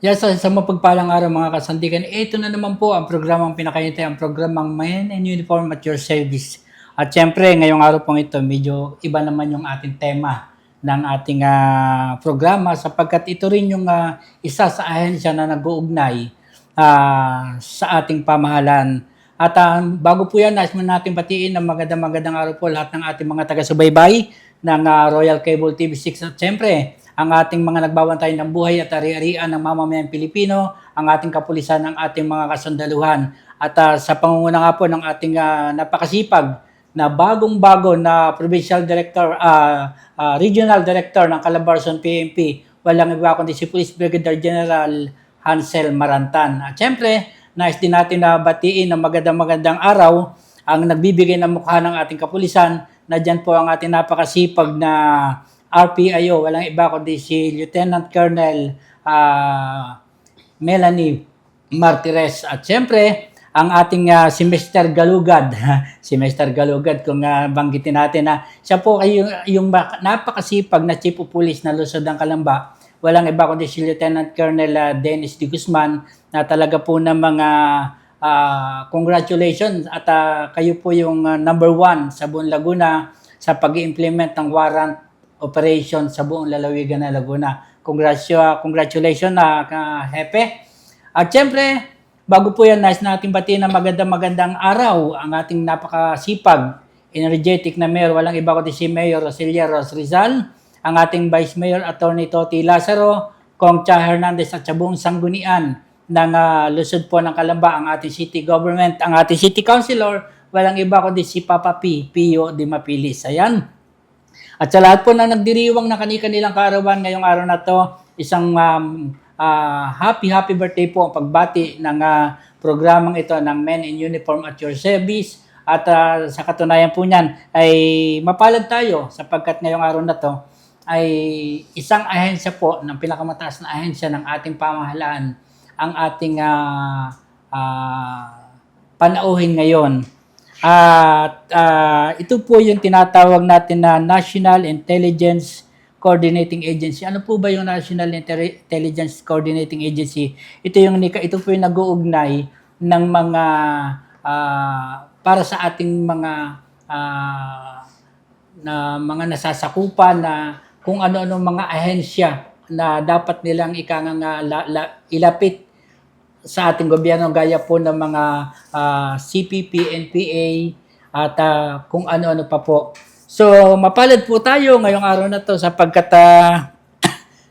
Yes, sa mapagpalang araw mga kasandigan. Ito na naman po ang programang pinakahintay, ang programang Men in Uniform at Your Service. At syempre, ngayong araw pong ito, medyo iba naman yung ating tema ng ating programa sapagkat ito rin yung isa sa ahensya na nag-uugnay sa ating pamahalaan. At bago po yan, nais mo natin batiin ng magandang araw po lahat ng ating mga taga-subaybay ng Royal Cable TV6 at syempre, ang ating mga nagbabantay ng buhay at ari-arian ng mamamayang Pilipino, ang ating kapulisan, ang ating mga kasundaluhan. At sa pangunguna nga po ng ating napakasipag na bagong-bago na Provincial Director, Regional Director ng Calabarzon PNP, walang iba kundi si Police Brigadier General Hansel Marantan. At syempre, nais din natin na batiin ng magandang araw ang nagbibigay ng mukha ng ating kapulisan na dyan po ang ating napakasipag na RPIO, walang iba kundi si Lieutenant Colonel Melanie Martires. At siyempre, ang ating si Mr. Galugad, si Mr. Galugad kung banggitin natin na siya po ay yung napakasipag na Chief of Police na Luzon ng Calamba. Walang iba kundi si Lieutenant Colonel Dennis D. Guzman na talaga po ng mga congratulations at kayo po yung number 1 sa buong Laguna sa pag-i-implement ng warrant operation sa buong lalawigan ng Laguna. Congratulations na Hepe. At syempre, bago po yan, nais natin batiin na magandang araw ang ating napakasipag, energetic na mayor, walang iba kundi si Mayor Rosilleros Rizal, ang ating Vice Mayor Attorney Toti Lazaro, Kong Cha Hernandez at sa buong sanggunian ng Luzon po ng Calamba, ang ating city government, ang ating city councilor, walang iba kundi si Papa P. Pio Di Mapilis. Ayan. At sa lahat po na nagdiriwang na kanilang kaarawan ngayong araw na to, isang happy birthday po ang pagbati ng programang ito ng Men in Uniform at Your Service. At sa katunayan po niyan ay mapalad tayo sapagkat ngayong araw na to ay isang ahensya po ng pinakamataas na ahensya ng ating pamahalaan ang ating panauhin ngayon. At ito po yung tinatawag natin na National Intelligence Coordinating Agency. Ano po ba yung National Intelligence Coordinating Agency? Ito po yung nag-uugnay ng mga para sa ating mga na mga nasasakupan na kung ano-ano mga ahensya na dapat nilang ilapit sa ating gobyerno gaya po ng mga CPP, NPA at kung ano-ano pa po. So, mapalad po tayo ngayong araw na to sapagkat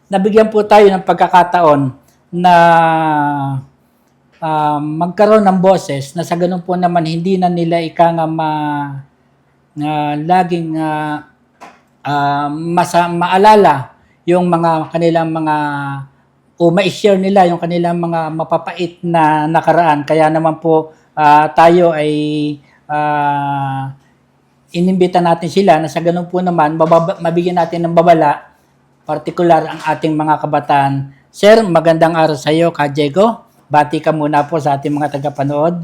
nabigyan po tayo ng pagkakataon na magkaroon ng boses na sa ganun po naman hindi na nila laging maalala yung mga kanilang mga o ma-share nila yung kanilang mga mapapait na nakaraan. Kaya naman po tayo ay inimbita natin sila na sa ganun po naman mabigyan natin ng babala, partikular ang ating mga kabataan. Sir, magandang araw sa iyo, Ka Diego. Bati ka muna po sa ating mga tagapanood.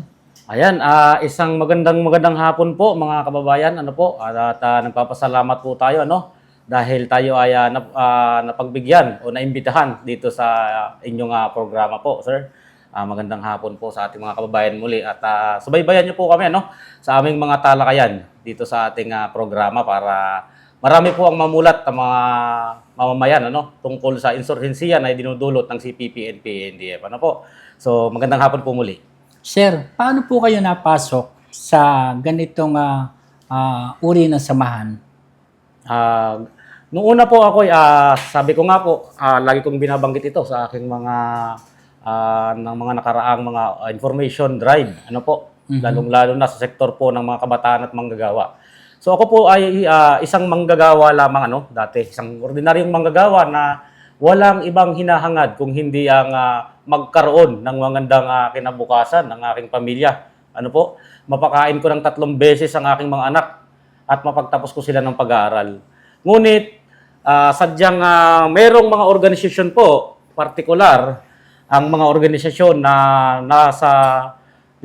Ayan, isang magandang hapon po mga kababayan. At nagpapasalamat po tayo dahil tayo ay napagbigyan o naimbitahan dito sa inyong programa po, sir. Magandang hapon po sa ating mga kababayan muli at subaybayan niyo po kami sa aming mga talakayan dito sa ating programa para marami po ang mamulat ang mga mamamayan tungkol sa insurhensiya na dinudulot ng CPP, NPA, NDF. So magandang hapon po muli. Sir, paano po kayo napasok sa ganitong uri ng samahan? Noong una po ako, sabi ko nga po, lagi kong binabanggit ito sa aking mga ng mga nakaraang mga information drive, lalong-lalo na sa sektor po ng mga kabataan at manggagawa. So ako po ay isang manggagawa lamang dati, isang ordinaryong manggagawa na walang ibang hinahangad kung hindi ang magkaroon ng magandang kinabukasan ng aking pamilya. Mapakain ko ng 3 beses ang aking mga anak at mapagtapos ko sila ng pag-aaral. Ngunit, sadyang merong mga organisasyon po, partikular, ang mga organisasyon na nasa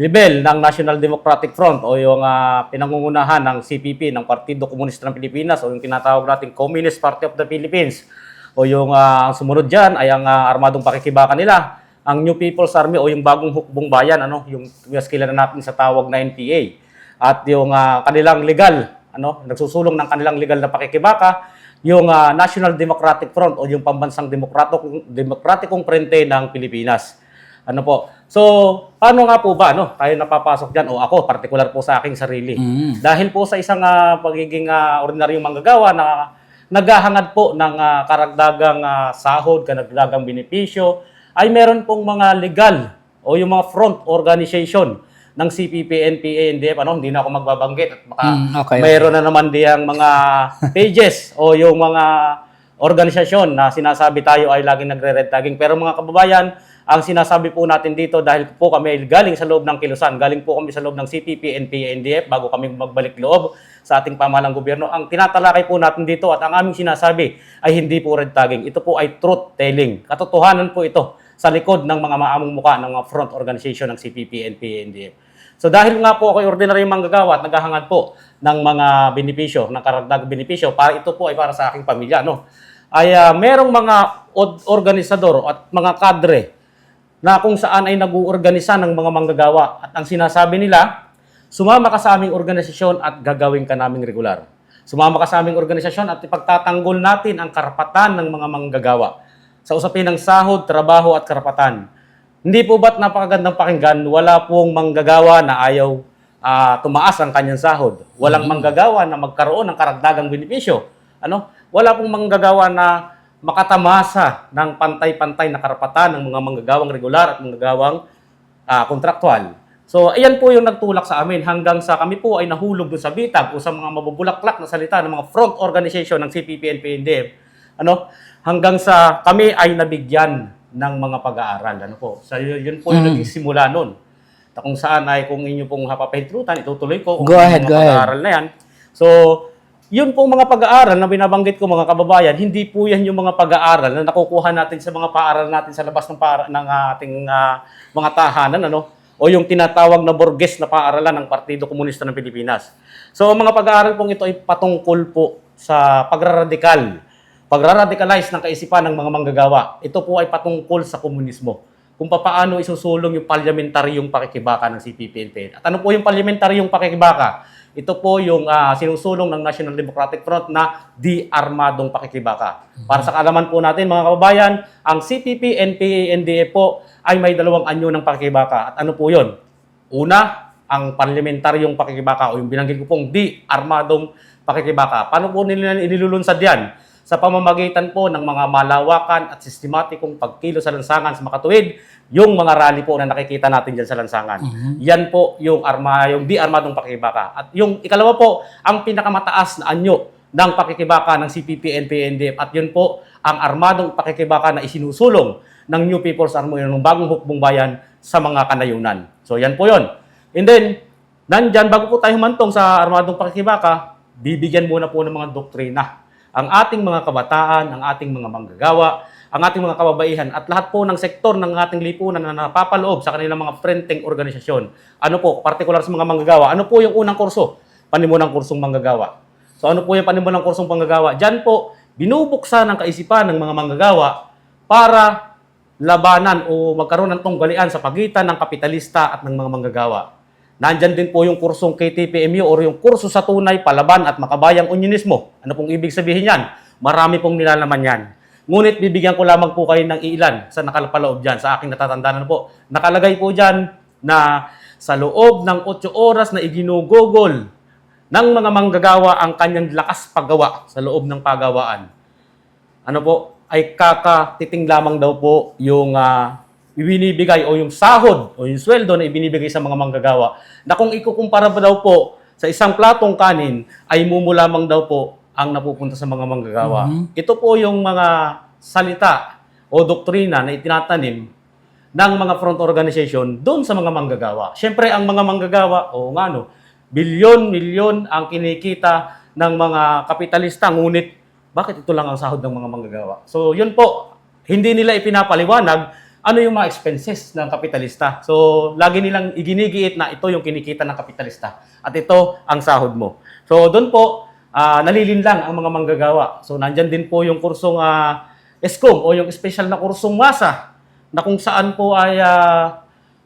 level ng National Democratic Front o yung pinangungunahan ng CPP, ng Partido Komunista ng Pilipinas o yung tinatawag nating Communist Party of the Philippines, o yung sumunod dyan ay ang armadong pakikibaka nila, ang New People's Army o yung bagong hukbong bayan, yung mas kilala natin sa tawag na NPA. At yung kanilang legal, nagsusulong ng kanilang legal na pakikibaka, yung National Democratic Front o yung pambansang demokratikong frente ng Pilipinas. Ano po? So, paano nga po ba tayo napapasok diyan o ako particular po sa aking sarili? Dahil po sa isang pagiging ordinaryong manggagawa na naghahangad po ng karagdagang sahod, karagdagang benepisyo, ay meron pong mga legal o yung mga front organization ng CPP, NPA, NDF, hindi na ako magbabanggit at baka mayroon na naman diyang mga pages o yung mga organisasyon na sinasabi tayo ay laging nagre-red tagging. Pero mga kababayan, ang sinasabi po natin dito dahil po kami galing sa loob ng kilusan, galing po kami sa loob ng CPP, NPA, NDF bago kami magbalik loob sa ating pamahalang gobyerno. Ang tinatalakay po natin dito at ang aming sinasabi ay hindi po red tagging. Ito po ay truth telling. Katotohanan po ito sa likod ng mga maamong muka ng mga front organization ng CPP, NPA, NDF. So dahil nga po ako ordinary manggagawa at naghahangad po ng mga benepisyo, ng karagdag benepisyo, para ito po ay para sa aking pamilya, ay merong mga organisador at mga kadre na kung saan ay nag-uorganisa ng mga manggagawa. At ang sinasabi nila, sumama ka sa aming organisasyon at gagawin ka naming regular. Sumama ka sa aming organisasyon at ipagtatanggol natin ang karapatan ng mga manggagawa sa usapin ng sahod, trabaho at karapatan. Hindi po ba't napakagandang pakinggan, wala pong manggagawa na ayaw tumaas ang kanyang sahod. Walang manggagawa na magkaroon ng karagdagang benepisyo. Wala pong manggagawa na makatamasa ng pantay-pantay na karapatan ng mga manggagawang regular at manggagawang kontraktual. So, ayan po yung nagtulak sa amin hanggang sa kami po ay nahulog doon sa bitag o sa mga mabubulaklak na salita ng mga front organization ng CPP, NPA, NDF. Hanggang sa kami ay nabigyan ng mga pag-aaral. So, yun po yung naging simula nun. Kung saan ay kung inyo pong hapapahintrutan, itutuloy ko. Go ahead. Pag-aaral na yan. So, yun pong mga pag-aaral na binabanggit ko mga kababayan, hindi po yan yung mga pag-aaral na nakukuha natin sa mga paaral natin sa labas ng ating mga tahanan, o yung tinatawag na Borges na paaralan ng Partido Komunista ng Pilipinas. So, ang mga pag-aaral pong ito ay patungkol po sa pagraradicalize ng kaisipan ng mga manggagawa. Ito po ay patungkol sa komunismo. Kung paano isusulong yung parliamentaryong pakikibaka ng CPP-NPA. At ano po yung parliamentaryong pakikibaka? Ito po yung sinusulong ng National Democratic Front na di-armadong pakikibaka. Para sa kaalaman po natin mga kababayan, ang CPP, NPA, NDF po ay may dalawang anyo ng pakikibaka. At ano po yun? Una, ang parliamentaryong pakikibaka o yung binanggit ko pong di-armadong pakikibaka. Paano po nila inilulunsad yan? Sa pamamagitan po ng mga malawakan at sistematikong pagkilo sa lansangan sa makatuwid, yung mga rally po na nakikita natin dyan sa lansangan. Yan po yung di-armadong pakikibaka. At yung ikalawa po, ang pinakamataas na anyo ng pakikibaka ng CPP, NPA, NDF. At yun po, ang armadong pakikibaka na isinusulong ng New People's Army ng bagong hukbong bayan sa mga kanayunan. So yan po yun. And then, nandyan, bago po tayo humantong sa armadong pakikibaka, bibigyan muna po ng mga doktrina ang ating mga kabataan, ang ating mga manggagawa, ang ating mga kababaihan, at lahat po ng sektor ng ating lipunan na napapaloob sa kanilang mga frenteng organisasyon. Ano po, partikular sa mga manggagawa, ano po yung unang kurso? Panimunang kursong manggagawa. So ano po yung panimunang kursong manggagawa? Diyan po, binubuksan ang kaisipan ng mga manggagawa para labanan o magkaroon ng tunggalian sa pagitan ng kapitalista at ng mga manggagawa. Nandyan din po yung kursong KTPMU o yung kurso sa tunay, palaban at makabayang unionismo. Ano pong ibig sabihin yan? Marami pong nilalaman yan. Ngunit bibigyan ko lamang po kayo ng ilan sa nakalapaloob dyan, sa aking natatandaan po. Nakalagay po dyan na sa loob ng 8 oras na iginugugol ng mga manggagawa ang kanyang lakas paggawa sa loob ng pagawaan. Ano po? Ay kakatiting lamang daw po yung ibinibigay o yung sahod o yung sweldo na ibinibigay sa mga manggagawa na kung ikukumpara ba daw po sa isang platong kanin ay mumulamang daw po ang napupunta sa mga manggagawa. Ito po yung mga salita o doktrina na itinatanim ng mga front organization doon sa mga manggagawa. Siyempre, ang mga manggagawa, bilyon-milyon ang kinikita ng mga kapitalista, ngunit bakit ito lang ang sahod ng mga manggagawa? So, yun po, hindi nila ipinapaliwanag ano yung mga expenses ng kapitalista. So, lagi nilang iginigiit na ito yung kinikita ng kapitalista at ito ang sahod mo. So, doon po, nalilinlang ang mga manggagawa. So, nandyan din po yung kursong ESCOM o yung special na kursong masa na kung saan po ay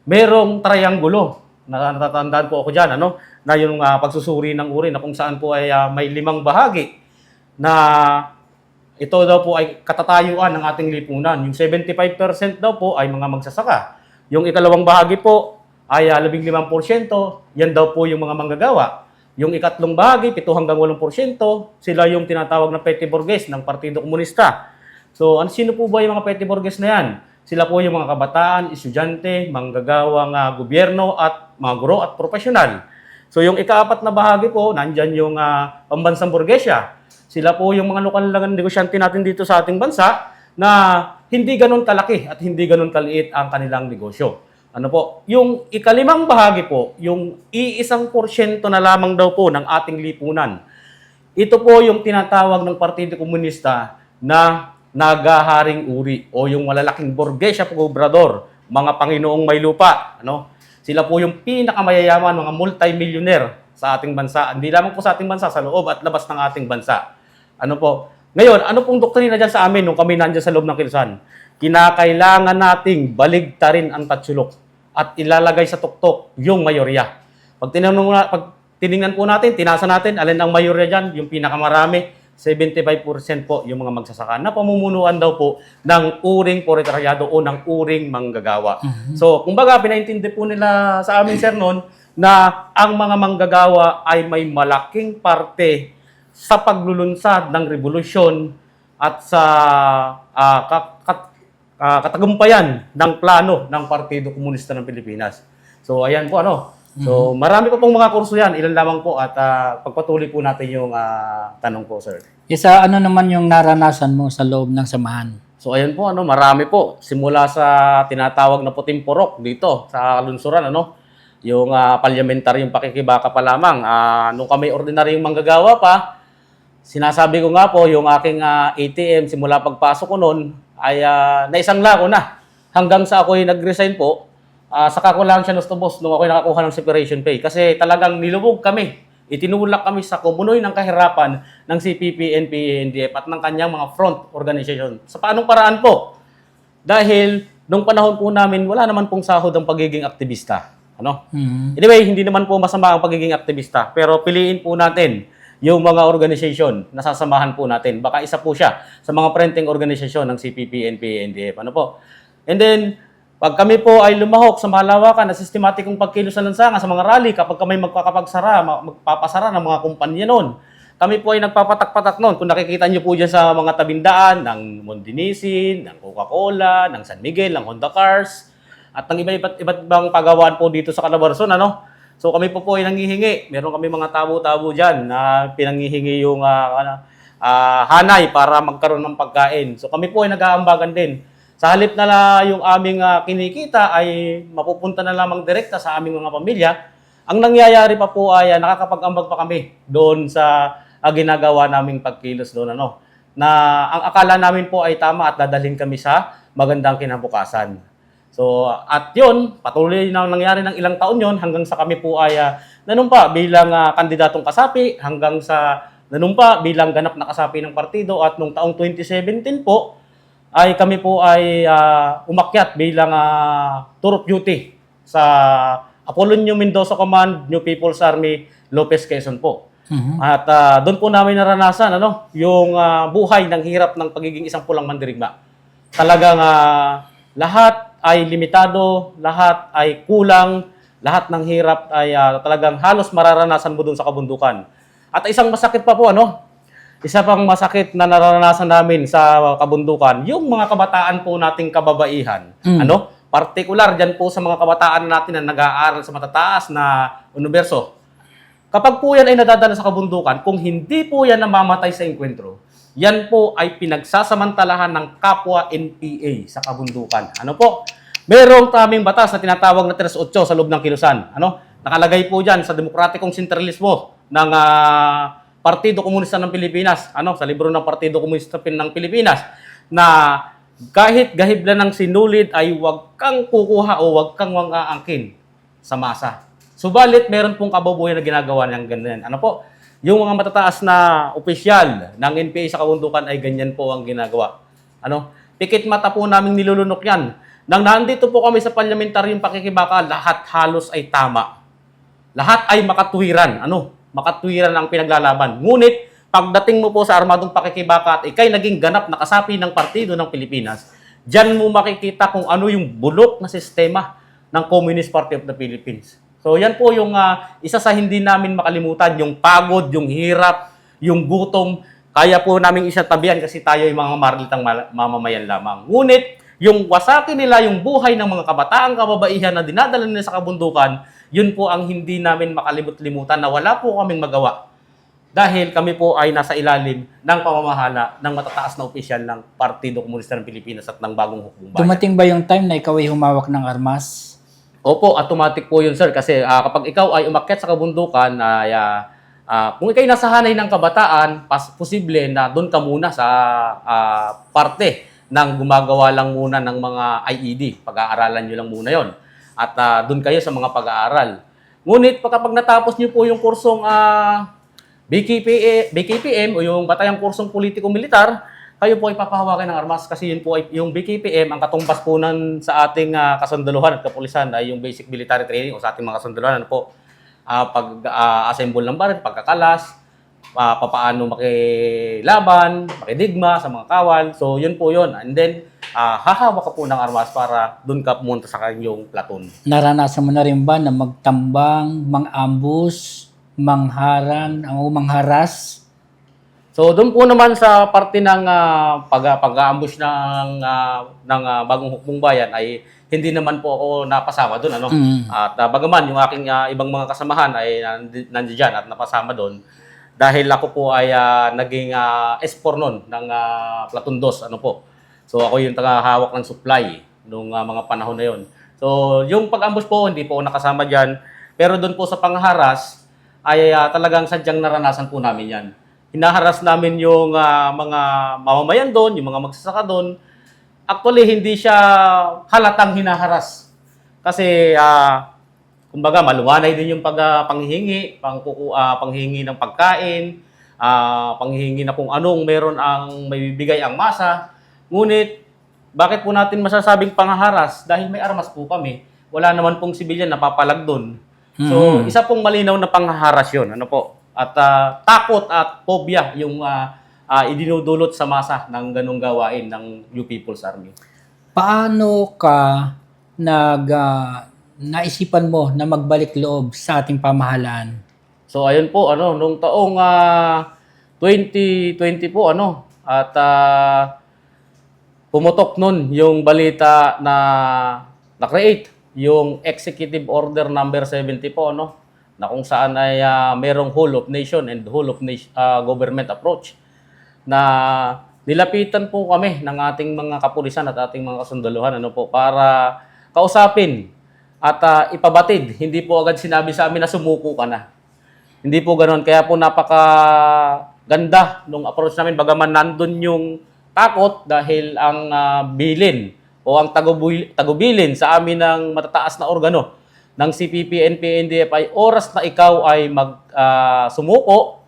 merong trianggulo. Natatandaan po ako dyan, na yung pagsusuri ng uri na kung saan po ay may 5 bahagi na ito daw po ay katatayuan ng ating lipunan. Yung 75% daw po ay mga magsasaka. Yung ikalawang bahagi po ay 15%, yan daw po yung mga manggagawa. Yung ikatlong bahagi, 7 hanggang 8%, sila yung tinatawag na petty burgess ng Partido Komunista. So, sino po ba yung mga petty burgess na yan? Sila po yung mga kabataan, estudyante, manggagawang gobyerno at mga guro at profesional. So, yung ikaapat na bahagi po, nandyan yung pambansang burgesya. Sila po yung mga lokal na negosyante natin dito sa ating bansa na hindi ganun kalaki at hindi ganun kaliit ang kanilang negosyo. Ano po? Yung ikalimang bahagi po, yung 1% na lamang daw po ng ating lipunan. Ito po yung tinatawag ng Partido Komunista na nagaharing uri o yung malalaking burgesya po, obrador, mga Panginoong may lupa. Sila po yung pinakamayayaman, mga multi-millionaire sa ating bansa. Hindi lamang po sa ating bansa, sa loob at labas ng ating bansa. Ngayon, ano pong doktrina dyan sa amin nung kami nandiyan sa loob ng Kilusan? Kinakailangan nating baligtarin ang tatsulok at ilalagay sa tuktok yung mayorya. Pag tinignan po natin, tinasa natin, alin ang mayorya dyan, yung pinakamarami, 75% po yung mga magsasaka na pamumunuan daw po ng uring proletariado o ng uring manggagawa. So, kumbaga, pinaintindi po nila sa amin, sir, noon, na ang mga manggagawa ay may malaking parte sa paglulunsad ng revolusyon at sa katagumpayan ng plano ng Partido Komunista ng Pilipinas. So, ayan po, So, marami pa pong mga kurso yan. Ilan lamang po at pagpatuloy po natin yung tanong po, sir. Isa, ano naman yung naranasan mo sa loob ng samahan? So, ayan po, marami po. Simula sa tinatawag na puting purok dito sa Lunsuran, yung parliamentaryong pakikibaka pa lamang. Nung kami ordinaryong manggagawa pa, sinasabi ko nga po, yung aking ATM, simula pagpasok ko noon, ay naisang lako na. Hanggang sa ako'y nag-resign po, saka ko lang siya nustubos nung ako'y nakakuha ng separation pay. Kasi talagang nilubog kami. Itinulak kami sa kumunoy ng kahirapan ng CPP, NPA, NDF at ng kanyang mga front organization. Sa paanong paraan po? Dahil nung panahon po namin, wala naman pong sahod ang pagiging aktivista. Anyway, hindi naman po masama ang pagiging aktivista. Pero piliin po natin yung mga organization na sasamahan po natin. Baka isa po siya sa mga printing organization ng CPP, NPA, NDF. And then, pag kami po ay lumahok sa malawakan na sistematikong pagkilos ng lansangan sa mga rally, kapag kami magpapasara ng mga kumpanya noon, kami po ay nagpapatak-patak noon. Kung nakikita niyo po dyan sa mga tabindaan ng Mondinisin, ng Coca-Cola, ng San Miguel, ng Honda Cars, at ng iba't ibang pagawaan po dito sa Calabarzon, So kami po ay nangihingi. Meron kami mga tabo-tabo dyan na pinangihingi yung hanay para magkaroon ng pagkain. So kami po ay nag-aambagan din. Sa halip na yung aming kinikita ay mapupunta na lamang direkta sa aming mga pamilya, ang nangyayari pa po ay nakakapag-ambag pa kami doon sa ginagawa naming pagkilos doon. Na ang akala namin po ay tama at dadalhin kami sa magandang kinabukasan. So, at yun, patuloy na nangyari ng ilang taon yon hanggang sa kami po ay nanumpa bilang kandidatong kasapi, hanggang sa nanumpa bilang ganap na kasapi ng partido at nung taong 2017 po, ay kami po ay umakyat bilang tour of duty sa Apolonio Mendoza Command, New People's Army, Lopez, Quezon po. At doon po namin naranasan yung buhay ng hirap ng pagiging isang pulang mandirigma. Talagang lahat ay limitado, lahat ay kulang, lahat ng hirap ay talagang halos mararanasan mo doon sa kabundukan. At isang masakit pa po, isa pang masakit na naranasan namin sa kabundukan, yung mga kabataan po nating kababaihan. Partikular dyan po sa mga kabataan natin na nag-aaral sa matataas na universo. Kapag po yan ay nadadala sa kabundukan, kung hindi po yan namamatay sa enkwentro, yan po ay pinagsasamantalahan ng kapwa NPA sa kabundukan. Merong taming batas na tinatawag na 38 sa loob ng Kilusan. Nakalagay po dyan sa demokratikong sentralismo ng Partido Komunista ng Pilipinas, sa libro ng Partido Komunista ng Pilipinas, na kahit gahiblan ng sinulid ay huwag kang kukuha o huwag kang angkin sa masa. Subalit, meron pong kababuyan na ginagawa ng ganyan. Yung mga matataas na opisyal ng NPA sa kabundukan ay ganyan po ang ginagawa. Pikit mata po namin nilulunok yan. Nang nandito po kami sa parlamentaryong pakikibaka, lahat halos ay tama. Lahat ay makatwiran. Makatwiran ang pinaglalaban. Ngunit, pagdating mo po sa armadong pakikibaka at ikay naging ganap na kasapi ng partido ng Pilipinas, diyan mo makikita kung ano yung bulok na sistema ng Communist Party of the Philippines. So yan po yung isa sa hindi namin makalimutan, yung pagod, yung hirap, yung gutom. Kaya po namin isatabihan kasi tayo ay mga maralitang mamamayan lamang. Ngunit, yung wasakin nila yung buhay ng mga kabataang kababaihan na dinadala nila sa kabundukan, yun po ang hindi namin makalimut-limutan na wala po kaming magawa. Dahil kami po ay nasa ilalim ng pamamahala ng matataas na opisyal ng Partido Komunista ng Pilipinas at ng Bagong Hukbong Bayan. Dumating ba yung time na ikaw ay humawak ng armas? Opo, automatic po yun, sir. Kasi kapag ikaw ay umakyat sa kabundukan, kung ikay nasa hanay ng kabataan, posible na doon ka muna sa parte ng gumagawa lang muna ng mga IED. Pag-aaralan nyo lang muna yon. At doon kayo sa mga pag-aaral. Ngunit kapag natapos nyo po yung kursong BKPM o yung Batayang Kursong Politiko-Militar, kayo po ay papahawakin ng armas kasi yun po ay yung BKPM, ang katumbas po sa ating kasundaluhan at kapulisan ay yung basic military training o sa ating mga kasundaluhan pag-assemble ng baril, pagkakalas, papaano makilaban, makidigma sa mga kawal. So yun po yun. And then, hahawak ka po ng armas para dun ka pumunta sa kanyang platoon. Naranasan mo na rin ba na magtambang, mang-ambush, mangharang, o mangharas? So doon po naman sa parte ng pag-aambush ng Bagong Hukbong Bayan ay hindi naman po ako napasama doon. At bagaman yung aking ibang mga kasamahan ay nandiyan at napasama doon dahil ako po ay naging S4 noon ng Platoon 2. So ako yung tagahawak ng supply nung mga panahon na yon. So yung pag-ambush po hindi po ako nakasama diyan, pero doon po sa pangharas ay talagang sadyang naranasan po namin yan. Hinaharas namin yung mga mamamayan doon, yung mga magsasaka doon. Actually, hindi siya halatang hinaharas. Kasi, kumbaga, maluwanay din yung panghihingi, panghihingi ng pagkain, panghihingi na kung anong meron ang may bibigay ang masa. Ngunit, bakit po natin masasabing panghaharas? Dahil may armas po kami. Wala naman pong sibilyan na papalag doon. So, isa pong malinaw na panghaharas yun. At takot at phobia yung idinudulot sa masa ng ganung gawain ng New People's Army. Paano ka naisipan mo na magbalik loob sa ating pamahalaan? So ayun po, nung taong 2020 po, at pumutok nun yung balita na create yung Executive Order number 70 po, na kung saan ay merong whole of nation and whole of government approach na nilapitan po kami ng ating mga kapulisan at ating mga kasundaluhan para kausapin at ipabatid. Hindi po agad sinabi sa amin na sumuko ka na. Hindi po ganoon. Kaya po napakaganda nung approach namin bagaman nandun yung takot dahil ang bilin o ang tagubilin sa amin ng matataas na organo ng CPP, NPA, NDF ay oras na ikaw ay sumuko,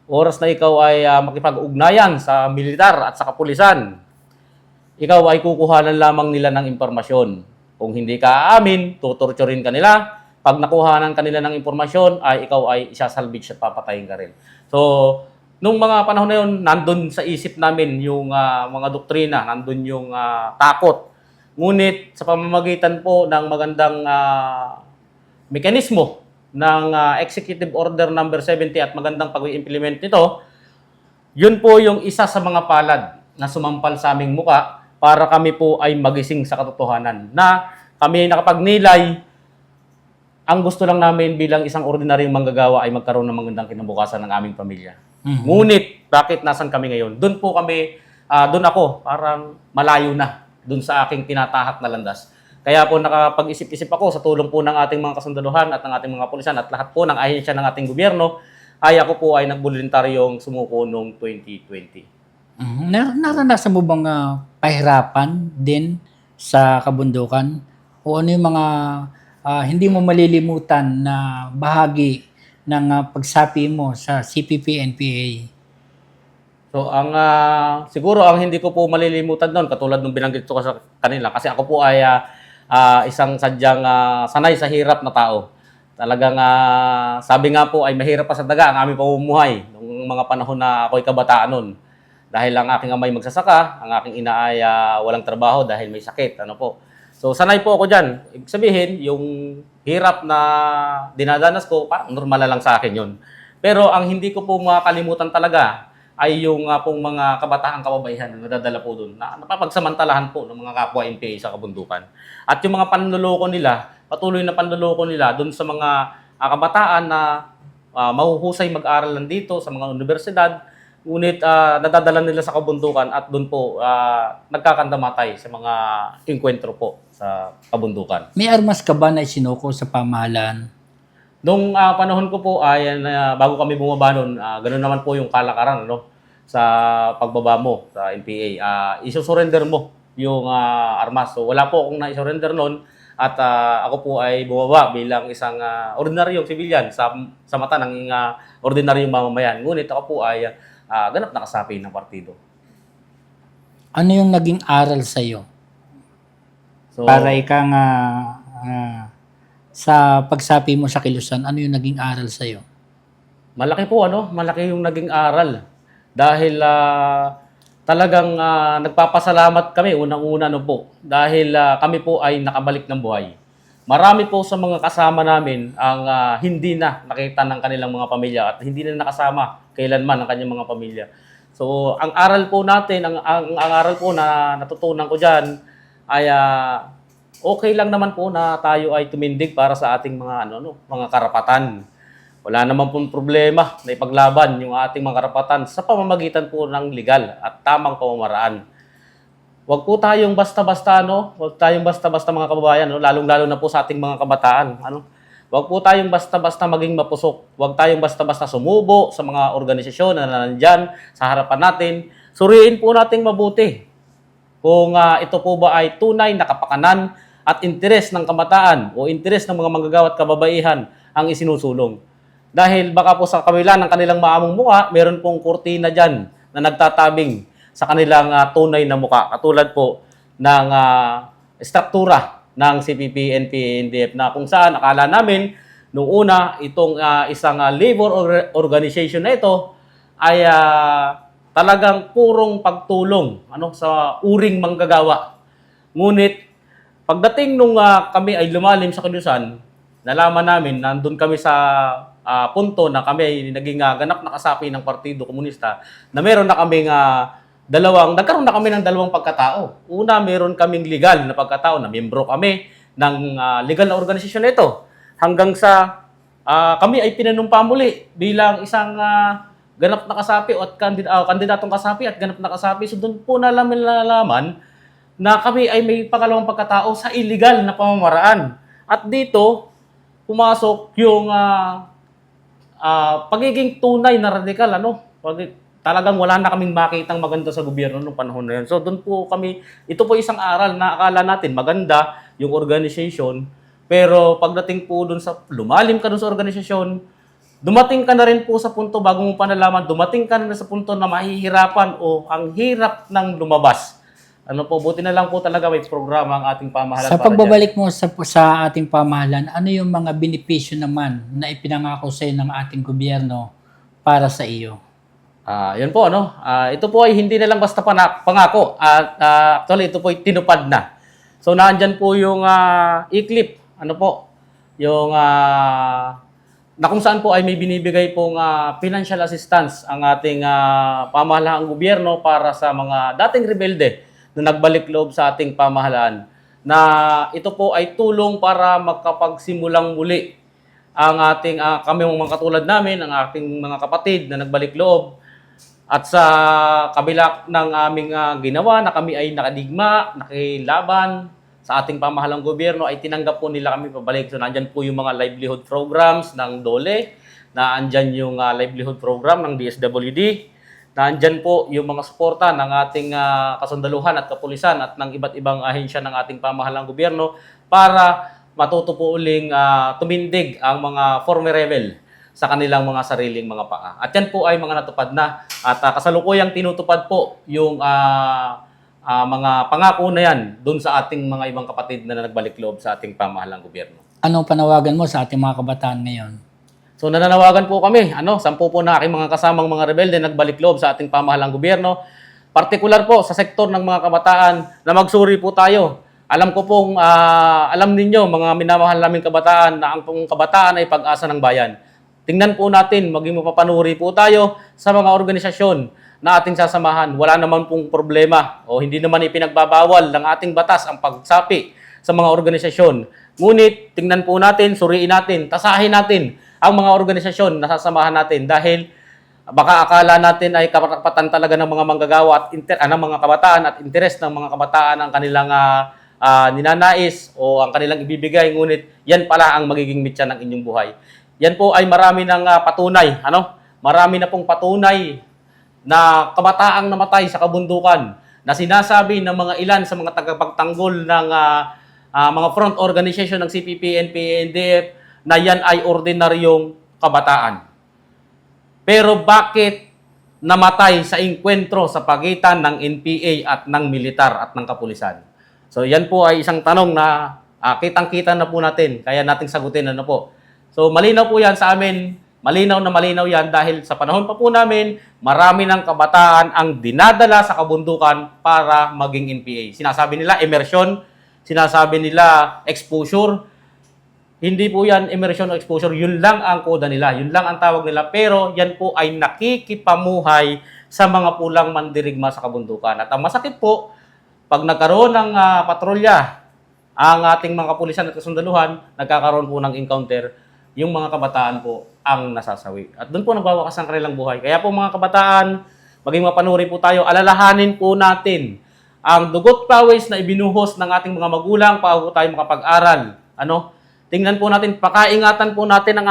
oras na ikaw ay makipag-ugnayan sa militar at sa kapulisan, ikaw ay kukuhanan lamang nila ng impormasyon. Kung hindi ka aamin, tutorturin ka nila. Pag nakuhanan ka nila ng impormasyon, ay ikaw ay isasalvage at papatayin ka rin. So, nung mga panahon na yun, nandun sa isip namin yung mga doktrina, nandun yung takot. Ngunit sa pamamagitan po ng magandang mekanismo ng Executive Order number 70 at magandang pag-implement nito, yun po yung isa sa mga palad na sumampal sa aming muka para kami po ay magising sa katotohanan. Na kami nakapagnilay, ang gusto lang namin bilang isang ordinaryong manggagawa ay magkaroon ng magandang kinabukasan ng aming pamilya. Ngunit, bakit nasan kami ngayon? Doon po kami, doon ako, parang malayo na doon sa aking tinatahak na landas. Kaya po nakapag-isip-isip ako sa tulong po ng ating mga kasundaluhan at ng ating mga pulisan at lahat po ng ahensya ng ating gobyerno, ay ako po ay nagboluntaryong sumuko noong 2020. Naranasan mo bang pahirapan din sa kabundukan? O ano yung mga hindi mo malilimutan na bahagi ng pagsapi mo sa CPP-NPA? So siguro ang hindi ko po malilimutan doon katulad ng binanggit ko sa kanila kasi ako po ay isang sadyang sanay sa hirap na tao. Talagang sabi nga po ay mahirap pa sa daga ang aming pamumuhay nung mga panahon na ako'y kabataan noon. Dahil ang aking amay magsasaka, ang aking ina ay walang trabaho dahil may sakit. Ano po. So sanay po ako diyan. Ibig sabihin, yung hirap na dinadanas ko, parang normal na lang sa akin 'yun. Pero ang hindi ko po makakalimutan talaga ay yung pong mga kabataang kababaihan na nadadala po doon na napapagsamantalahan po ng mga kapwa NPA sa kabundukan. At yung mga panloloko nila, patuloy na panloloko nila doon sa mga kabataan na mahuhusay mag-aral lang dito sa mga universidad, ngunit nadadala nila sa kabundukan at doon po nagkakandamatay sa mga inkwentro po sa kabundukan. May armas ka ba na isinuko sa pamahalaan? Nung panahon ko po ay bago kami bumaba noon, ganoon naman po yung kalakaran sa pagbaba mo sa NPA. Iso-surrender mo yung armas. So wala po akong na-surrender noon at ako po ay bumaba bilang isang ordinaryong civilian sa mata ng ordinaryong mamamayan. Ngunit ako po ay ganap na kasapi ng partido. Ano yung naging aral sa iyo? So, Para ika nga sa pagsapi mo sa kilusan, ano yung naging aral sa iyo? malaki po malaki yung naging aral. Dahil talagang nagpapasalamat kami unang-una po dahil kami po ay nakabalik ng buhay. Marami po sa mga kasama namin ang hindi na nakita ng kanilang mga pamilya at hindi na nakasama kailanman ang kanyang mga pamilya. So, ang aral po natin, ang aral po na natutunan ko diyan ay okay lang naman po na tayo ay tumindig para sa ating mga mga karapatan. Wala naman pong problema na ipaglaban yung ating mga karapatan sa pamamagitan po ng legal at tamang pamamaraan. Huwag po tayong basta-basta huwag tayong basta-basta mga kababayan, lalong-lalo na po sa ating mga kabataan, Huwag po tayong basta-basta maging mapusok. Huwag tayong basta-basta sumubo sa mga organisasyon na nandyan sa harapan natin. Suriin po nating mabuti kung ito po ba ay tunay na kapakanan at interes ng kabataan o interes ng mga manggagawa at kababaihan ang isinusulong. Dahil baka po sa kabila ng kanilang maamong mukha, meron pong kurtina dyan na nagtatabing sa kanilang tunay na mukha. Katulad po ng struktura ng CPP, NPA, NDF na kung saan akala namin nung una itong isang labor organization na ito ay talagang purong pagtulong sa uring manggagawa. Ngunit pagdating nung kami ay lumalim sa kilusan, nalaman namin nandun kami sa punto na kami ay naging ganap na kasapi ng Partido Komunista na meron na kaming nagkaroon na kami ng dalawang pagkatao. Una, meron kaming legal na pagkatao na miyembro kami ng legal na organisasyon na ito. Hanggang sa kami ay pinanumpa muli bilang isang ganap na kasapi at kandidatong kasapi at ganap na kasapi. So doon po nalaman na kami ay may pangalawang pagkatao sa illegal na pamamaraan. At dito, pumasok yung pagiging tunay na radikal. Talagang wala na kaming makitang maganda sa gobyerno noong panahon na yun. So doon po kami, ito po isang aral na akala natin maganda yung organization, pero pagdating po doon lumalim ka doon sa organisasyon, dumating ka na rin po sa punto bago mo pa nalaman, dumating ka na sa punto na mahihirapan o ang hirap ng lumabas. Buti na lang po talaga may programa ang ating pamahalaan. Sa pagbabalik mo sa ating pamahalaan, ano yung mga benepisyo naman na ipinangako sa ng ating gobyerno para sa iyo? Yun po, ito po ay hindi na lang basta pangako. Actually, ito po ay tinupad na. So, naandyan po yung e-clip. Yung na kung saan po ay may binibigay pong financial assistance ang ating pamahalaang gobyerno para sa mga dating rebelde na nagbalik loob sa ating pamahalaan. Na ito po ay tulong para magkapagsimulang muli ang ating, kami mga katulad namin, ang ating mga kapatid na nagbalik loob. At sa kabila ng aming ginawa na kami ay nakadigma, nakilaban sa ating pamahalang gobyerno, ay tinanggap po nila kami pabalik. So, nandyan po yung mga livelihood programs ng DOLE, nandyan yung livelihood program ng DSWD, nandyan po yung mga suporta ng ating kasundaluhan at kapulisan at ng iba't ibang ahensya ng ating pamahalang gobyerno para matuto po uling tumindig ang mga former rebel sa kanilang mga sariling mga paa. At yan po ay mga natupad na at kasalukuyang tinutupad po yung mga pangako na yan dun sa ating mga ibang kapatid na nagbalik loob sa ating pamahalang gobyerno. Anong panawagan mo sa ating mga kabataan ngayon? So nananawagan po kami, 10 po na aking mga kasamang mga rebelde nagbalik loob sa ating pamahalang gobyerno, partikular po sa sektor ng mga kabataan na magsuri po tayo. Alam ko pong, alam ninyo mga minamahal naming kabataan na ang kabataan ay pag-asa ng bayan. Tingnan po natin, maging mapapanuri po tayo sa mga organisasyon na ating sasamahan. Wala naman pong problema o hindi naman ipinagbabawal ng ating batas ang pagsapi sa mga organisasyon. Ngunit, tingnan po natin, suriin natin, tasahin natin ang mga organisasyon na sasamahan natin dahil baka akala natin ay kapatan talaga ng mga manggagawa at ng mga kabataan at interes ng mga kabataan ang kanilang ninanais o ang kanilang ibibigay. Ngunit, yan pala ang magiging mitya ng inyong buhay. Yan po ay marami ng patunay. Marami na pong patunay na kabataang namatay sa kabundukan na sinasabi ng mga ilan sa mga tagapagtanggol ng mga front organization ng CPP, NPA, NDF na yan ay ordinaryong kabataan. Pero bakit namatay sa inkwentro sa pagitan ng NPA at ng militar at ng kapulisan? So yan po ay isang tanong na kitang-kita na po natin, kaya nating sagutin po. So malinaw po yan sa amin, malinaw na malinaw yan dahil sa panahon pa po namin, marami ng kabataan ang dinadala sa kabundukan para maging NPA. Sinasabi nila immersion, sinasabi nila exposure. Hindi po yan immersion o exposure, yun lang ang koda nila, yun lang ang tawag nila. Pero yan po ay nakikipamuhay sa mga pulang mandirigma sa kabundukan. At ang masakit po, pag nagkaroon ng patrolya, ang ating mga kapulisan at kasundaluhan, nagkakaroon po ng encounter, yung mga kabataan po ang nasasawi. At doon po nagwawakas ang kanilang buhay. Kaya po mga kabataan, maging mapanuri po tayo, alalahanin po natin ang dugot pawis na ibinuhos ng ating mga magulang bago tayo makapag-aral. Tingnan po natin, pakaingatan po natin ang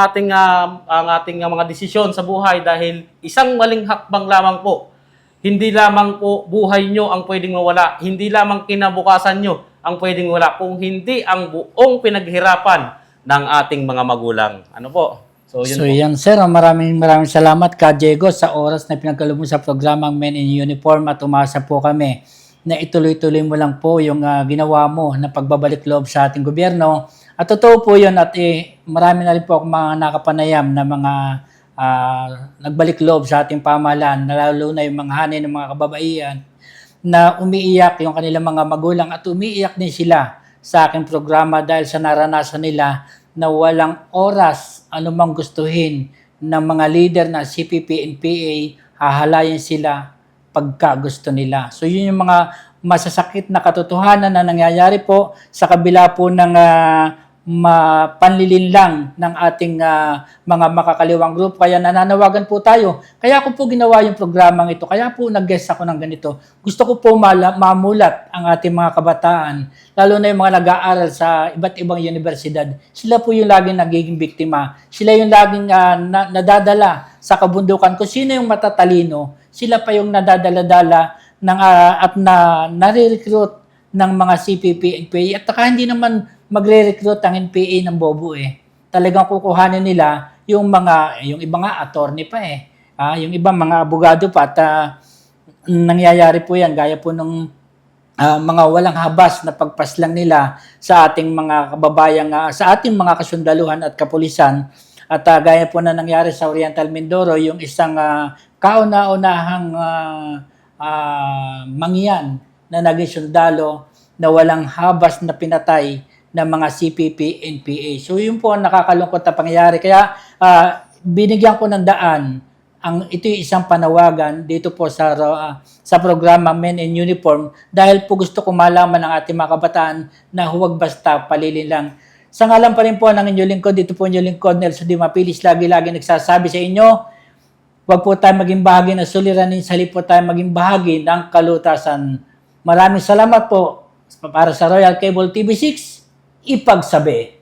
ating mga desisyon sa buhay dahil isang maling hakbang lamang po. Hindi lamang po buhay nyo ang pwedeng mawala. Hindi lamang kinabukasan nyo ang pwedeng mawala. Kung hindi ang buong pinaghirapan ng ating mga magulang. So, yun po. Yan sir, maraming salamat ka Diego sa oras na pinagkaloob mo sa programang Men in Uniform at umasa po kami na ituloy-tuloy mo lang po yung ginawa mo na pagbabalik loob sa ating gobyerno. At totoo po yun at marami na rin po akong mga nakapanayam na mga nagbalik loob sa ating pamahalaan, lalo na yung mga hanay ng mga kababaihan na umiiyak yung kanilang mga magulang at umiiyak din sila sa aking programa dahil sa naranasan nila na walang oras anumang gustuhin ng mga leader na CPP, NPA, hahalayin sila pagka gusto nila. So yun yung mga masasakit na katotohanan na nangyayari po sa kabila po ng panlilinlang ng ating mga makakaliwang group. Kaya nananawagan po tayo. Kaya ko po ginawa yung programang ito. Kaya po nag-guest ako ng ganito. Gusto ko po mamulat ang ating mga kabataan, lalo na yung mga nag-aaral sa iba't ibang universidad. Sila po yung laging nagiging biktima. Sila yung laging nadadala sa kabundukan. Kung sino yung matatalino, sila pa yung nadadala-dala at nare-recruit ng mga CPP, NPA. At hindi naman magre-recruit ang NPA ng bobo Talagang kukuhanin nila yung iba nga attorney pa yung ibang mga abogado pa at nangyayari po yan gaya po ng mga walang habas na pagpaslang nila sa ating mga kababayang sa ating mga kasundaluhan at kapulisan at gaya po na nangyari sa Oriental Mindoro yung isang kauna-unahang mangyan na naging sundalo na walang habas na pinatay ng mga CPP, NPA. So yun po ang nakakalungkot na pangyayari. Kaya binigyan ko ng daan ito yung isang panawagan dito po sa programa Men in Uniform dahil po gusto ko malaman ng ating mga kabataan na huwag basta palilin lang. Sa ngalan pa rin po ng inyong lingkod, dito po inyong lingkod, Nelson Di Mapilis, lagi-lagi nagsasabi sa inyo, huwag po tayo maging bahagi ng suliranin, halip po tayo maging bahagi ng kalutasan. Maraming salamat po para sa Royal Cable TV6, ipagsabi.